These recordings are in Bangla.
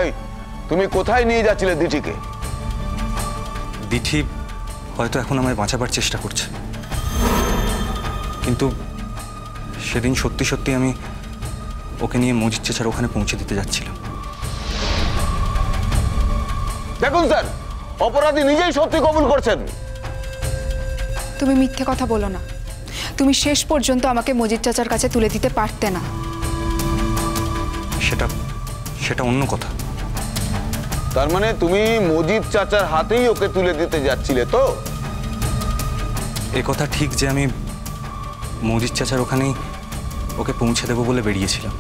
এই তুমি কোথায় নিয়ে যাচ্ছিলে দিঠিকে? দিঠি হয়তো এখন আমায় বাঁচাবার চেষ্টা করছে, কিন্তু সেদিন সত্যি সত্যি আমি ওকে নিয়ে মজিদ চাচার ওখানে পৌঁছে দিতে যাচ্ছিলাম। দেখুন স্যার, অপরাধী নিজেই সত্যি কবুল করছেন। তুমি মিথ্যে কথা বলো না। তুমি শেষ পর্যন্ত আমাকে মজিদ চাচার কাছে তুলে দিতে পারতে না। সেটা অন্য কথা। তার মানে তুমি মজিদ চাচার হাতেই ওকে তুলে দিতে যাচ্ছিলে তো? এ কথা ঠিক যে আমি মজিদ চাচার ওখানেই ওকে পৌঁছে দেবো বলে বেরিয়েছিলাম।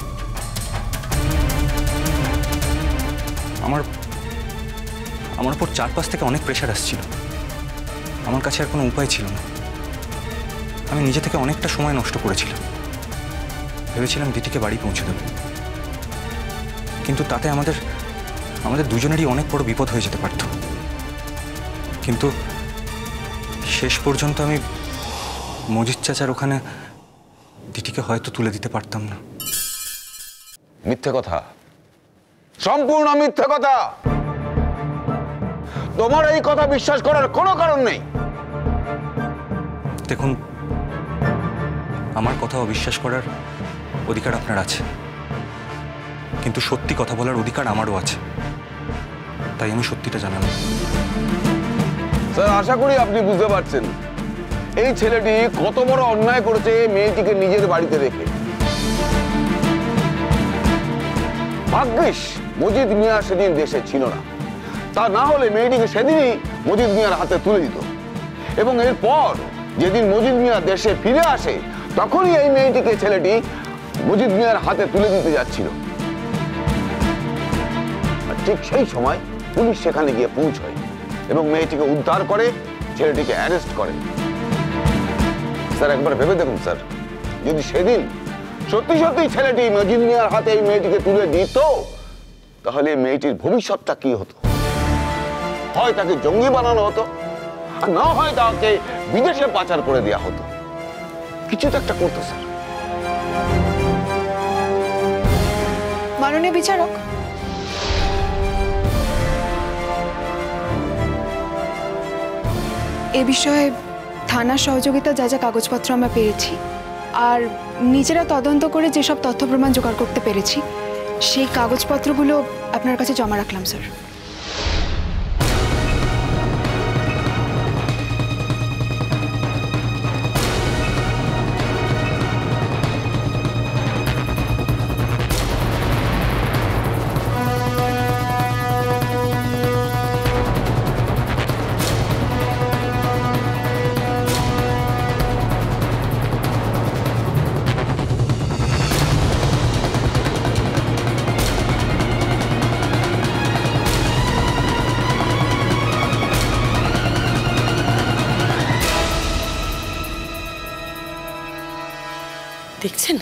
আমার উপর চারপাশ থেকে অনেক প্রেশার আসছিল। আমার কাছে আর কোনো উপায় ছিল না। আমি নিজে থেকে অনেকটা সময় নষ্ট করেছিলাম। ভেবেছিলাম দিঠিকে বাড়ি পৌঁছে দেব, কিন্তু তাতে আমাদের দুজনেরই অনেক বড় বিপদ হয়ে যেতে পারত। কিন্তু শেষ পর্যন্ত আমি মজিদ চাচার ওখানে দিঠিকে হয়তো তুলে দিতে পারতাম না। মিথ্যে কথা, সম্পূর্ণ মিথ্যে কথা। তোমার এই কথা বিশ্বাস করার কোনো কারণ নেই। দেখুন, আমার কথা অবিশ্বাস করার অধিকার আপনার আছে, কিন্তু সত্যি কথা বলার অধিকার আমারও আছে। তাই আমি সত্যিটা জানালাম। স্যার, আশা করি আপনি বুঝতে পারছেন এই ছেলেটি কত বড় অন্যায় করেছে মেয়েটিকে নিজের বাড়িতে রেখে। ভাগ্যিস মজিদ মিয়া সেদিন দেশে ছিল না, তা না হলে মেয়েটিকে সেদিনই মজিদ মিয়ার হাতে তুলে দিত। এবং এরপর যেদিন মজিদ মিয়া দেশে ফিরে আসে, তখনই এই মেয়েটিকে ছেলেটি মজিদ মিয়ার হাতে তুলে দিতে যাচ্ছিল। আর ঠিক সেই সময় পুলিশ সেখানে গিয়ে পৌঁছয় এবং মেয়েটিকে উদ্ধার করে, ছেলেটিকে অ্যারেস্ট করে। স্যার, একবার ভেবে দেখুন স্যার, যদি সেদিন সত্যি সত্যি ছেলেটি মজিদ মিয়ার হাতে এই মেয়েটিকে তুলে দিত, তাহলে মেয়েটির ভবিষ্যৎটা কি হতো? হয় তাকে জঙ্গি বানানো হতো, আর না হয় তাকে বিদেশে পাচার করে দেওয়া হতো। কিছু তো একটা করতো স্যার। মাননীয় বিচারক, এ বিষয়ে থানার সহযোগিতা যা যা কাগজপত্র আমরা পেয়েছি আর নিজেরা তদন্ত করে যেসব তথ্য প্রমাণ জোগাড় করতে পেরেছি, সেই কাগজপত্রগুলো আপনার কাছে জমা রাখলাম স্যার। দেখছেন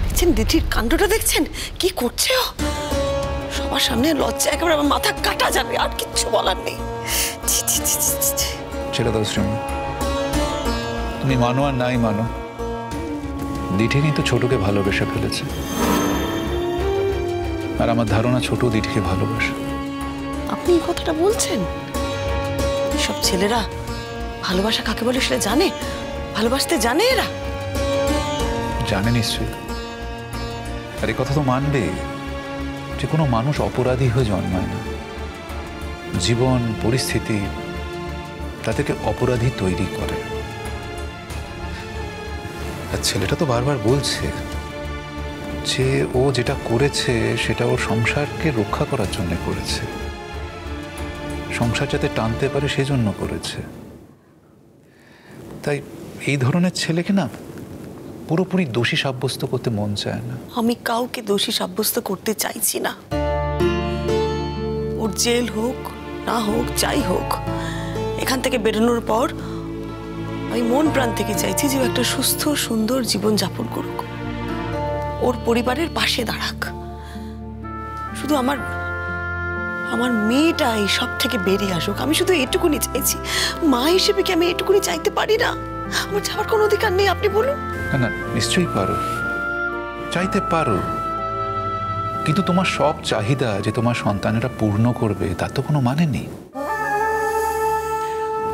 দেখছেন দিঠির কাণ্ডটা দেখছেন? কি করছে ও? সবার সামনে লজ্জা একেবারে আমার মাথা কাটা যাবে, আর কিচ্ছু বলার নেই। ছেড়ে দাও শ্রীমা, তুমি মানো আর নাই মানো, দিঠি কিন্তু ছোটকে ভালোবেসে ফেলেছে। আর আমার ধারণা ছোট দিঠিকে ভালোবাসে। আপনি এই কথাটা বলছেন? সব ছেলেরা ভালোবাসা কাকে বলে সেটা জানে? ভালোবাসতে জানে এরা? জানে নিশ্চয়ই। আর এই কথা তো মানবে যে কোনো মানুষ অপরাধী হয়ে জন্মায় না। জীবন, পরিস্থিতি তাদেরকে অপরাধী তৈরি করে। আর ছেলেটা তো বারবার বলছে যে ও যেটা করেছে সেটা ওর সংসারকে রক্ষা করার জন্য করেছে, সংসার যাতে টানতে পারে সেজন্য করেছে। তাই এই ধরনের ছেলেকে না পুরোপুরি দোষী সাব্যস্ত করতে মন চায় না। আমি কাউকে দোষী সাব্যস্ত করতে চাইছি না। ওর জেল হোক না হোক, যাই হোক, এখান থেকে বেরোনোর পর আমি মন প্রাণ থেকে চাইছি যে একটা সুস্থ সুন্দর জীবন যাপন করুক, ওর পরিবারের পাশে দাঁড়াক। শুধু আমার মেয়েটা এই সব থেকে বেরিয়ে আসুক, আমি শুধু এটুকুনি চাইছি। মা হিসেবে কি আমি এটুকুনি চাইতে পারি না? আমার যাওয়ার কোনো অধিকার নেই? আপনি বলুন। না না, নিশ্চয়ই পারো, চাইতে পারো, কিন্তু তোমার সব চাহিদা যে তোমার সন্তানেরা পূর্ণ করবে তার তো কোনো মানে নেই।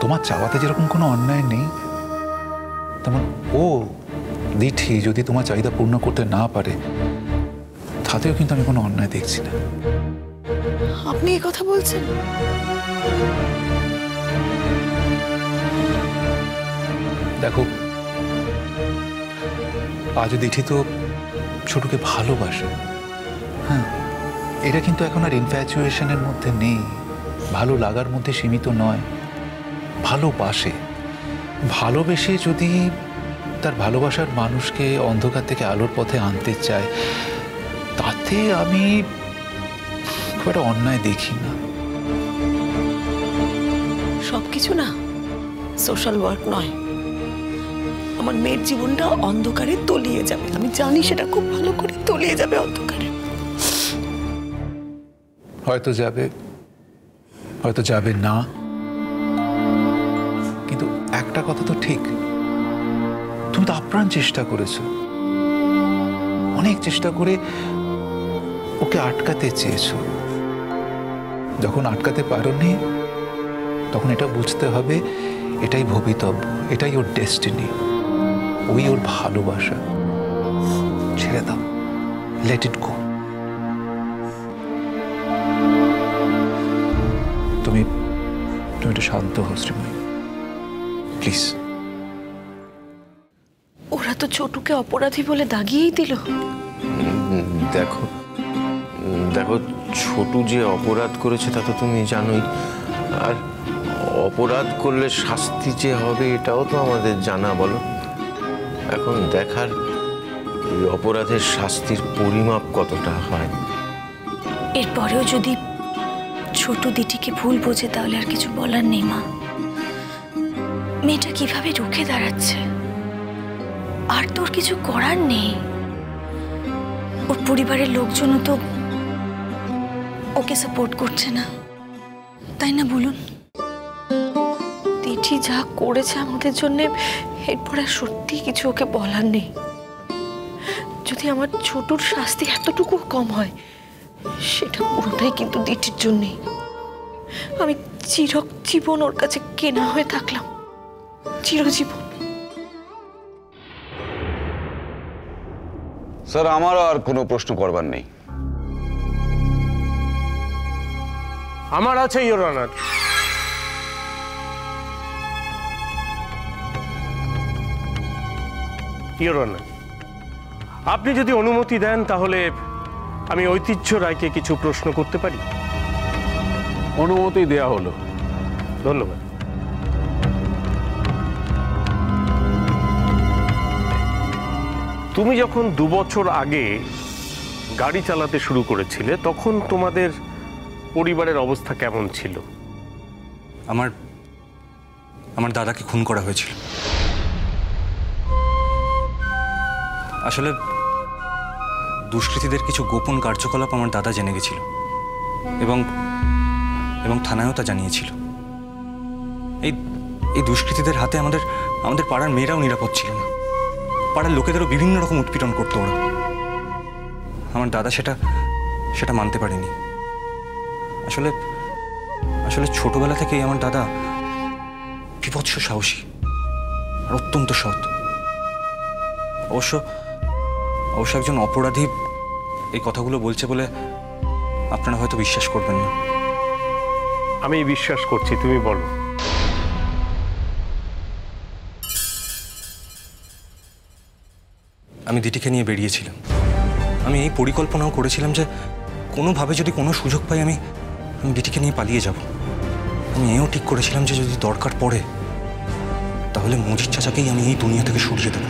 তোমার চাওয়াতে যেরকম কোনো অন্যায় নেই, তেমন ও দিঠি যদি তোমার চাহিদা পূর্ণ করতে না পারে তাতেও কিন্তু আমি কোনো অন্যায় দেখছি না। আপনি এই কথা বলছেন? দেখো, আজ দিঠি তো ছোটকে ভালোবাসে। হ্যাঁ, এটা কিন্তু এখন আর ইনফ্যাচুয়েশনের মধ্যে নেই, ভালো লাগার মধ্যে সীমিত নয়, ভালোবাসে। ভালোবেসে যদি তার ভালোবাসার মানুষকে অন্ধকার থেকে আলোর পথে আনতে চায়, তাতে আমি খুব একটা অন্যায় দেখি না। সবকিছু না সোশ্যাল ওয়ার্ক নয়। আমার মেয়ের জীবনটা অন্ধকারে তলিয়ে যাবে, আমি জানি সেটা খুব ভালো করে, তলিয়ে যাবে অন্ধকারে। হয়তো যাবে, হয়তো যাবে না, কিন্তু একটা কথা তো ঠিক, তুমি তো আপ্রাণ চেষ্টা করেছো, অনেক চেষ্টা করে ওকে আটকাতে চেয়েছো। যখন আটকাতে পারোনি তখন এটা বুঝতে হবে এটাই ভবিতব্য, এটাই ওর ডেস্টিনি, ওই ওর ভালোবাসা। ছেড়ে দাও, লেট ইট গো। তুমি একটু শান্ত হও শ্রীময়ী, প্লিজ। ওরা তো ছোটুকে অপরাধী বলে দাগিয়েই দিল। দেখো দেখো, ছোটু যে অপরাধ করেছে তা তো তুমি জানোই, আর অপরাধ করলে শাস্তি যে হবে এটাও তো আমাদের জানা। বলো, এখন দেখার এই অপরাধের শাস্তির পরিমাপ কতটা হয়। এরপরেও যদি ছোট দিটিকে ভুল বোঝে তাহলে আর কিছু বলার নেই মা। মেয়েটা কিভাবে রুখে দাঁড়াচ্ছে, আর তোর কিছু করার নেই। ওর পরিবারের লোকজনও তো ওকে সাপোর্ট করছে না, তাই না বলুন? দিঠি যা করেছে আমাদের জন্য, এরপর আর সত্যি কিছু ওকে বলার নেই। যদি আমার ছোটুর শাস্তি এতটুকু কম হয়, সেটা পুরোটাই কিন্তু দিঠির জন্যই। আমি চিরজীবন ওর কাছে কেনা হয়ে থাকলাম, চিরজীবন। স্যার, আমারও আর কোনো প্রশ্ন করবার নেই। আমার আছে ইওর অনার। ইওর অনার, আপনি যদি অনুমতি দেন তাহলে আমি ঐতিহ্য রায়কে কিছু প্রশ্ন করতে পারি? অনুমতি দেয়া হলো। ধন্যবাদ। তুমি যখন 2 বছর আগে গাড়ি চালাতে শুরু করেছিলে তখন তোমাদের পরিবারের অবস্থা কেমন ছিল? আমার দাদাকে খুন করা হয়েছিল। আসলে দুষ্কৃতীদের কিছু গোপন কার্যকলাপ আমার দাদা জেনে গেছিল এবং থানায়ও তা জানিয়েছিল। এই দুষ্কৃতীদের হাতে আমাদের পাড়ার মেয়েরাও নিরাপদ ছিল না। পাড়ার লোকেদেরও বিভিন্ন রকম উৎপীড়ন করতো ওরা। আমার দাদা সেটা মানতে পারেনি। আসলে ছোটবেলা থেকেই আমার দাদা বিভৎস সাহসী আর অত্যন্ত সৎ। অবশ্য একজন অপরাধী এই কথাগুলো বলছে বলে আপনারা হয়তো বিশ্বাস করবেন না। আমি বিশ্বাস করছি, তুমি বলো। আমি দিটিকে নিয়ে বেরিয়েছিলাম। আমি এই পরিকল্পনাও করেছিলাম যে কোনোভাবে যদি কোনো সুযোগ পাই আমি দিটিকে নিয়ে পালিয়ে যাব। আমি এও ঠিক করেছিলাম যে যদি দরকার পড়ে তাহলে মজিদ চাচাকেই আমি এই দুনিয়া থেকে সরিয়ে দেব।